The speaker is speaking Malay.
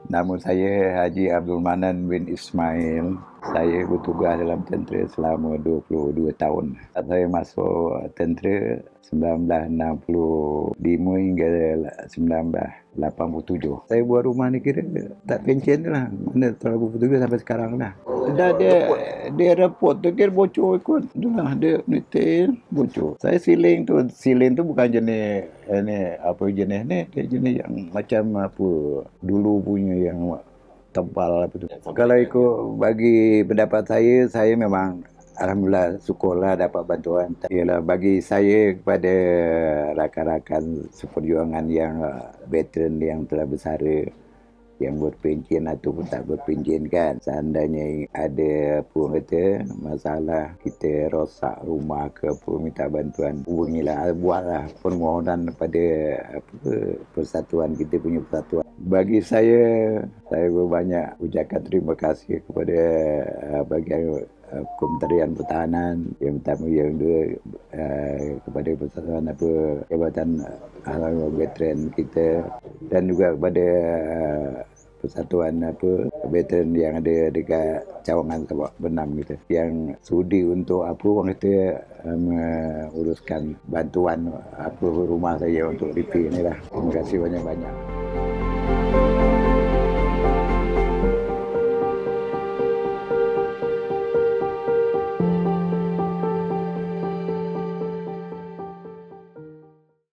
Nama saya Haji Abdul Manan bin Ismail. Saya bertugas dalam tentera selama 22 tahun. Saya masuk tentera 1965 hingga 1987. Saya buat rumah ni kira tak pencen lah. Mana terlalu bertugas sampai sekarang lah. Dah dia report tu kira bocor ikut. Itulah dia meter bocor. Saya siling tu bukan jenis apa jenis ni, dia jenis yang macam apa dulu punya yang tebal apa tu. Kalau ikut bagi pendapat saya memang alhamdulillah syukurlah dapat bantuan. Ialah bagi saya kepada rakan-rakan seperjuangan yang veteran yang telah bersara, yang berpencen ataupun tak berpencen kan. Seandainya ada apa kata masalah, kita rosak rumah ke apa, minta bantuan, hubungilah, buatlah permohonan pada persatuan, kita punya persatuan. Bagi saya berbanyak ucapkan terima kasih kepada bahagian Kementerian Pertahanan, yang pertama, yang kedua kepada persatuan Jabatan Veteran kita, dan juga kepada persatuan veteran yang ada dekat Cawangan Sabak Benam kita, yang sudi untuk orang kata menguruskan bantuan rumah saya untuk repair ni lah. Terima kasih banyak-banyak.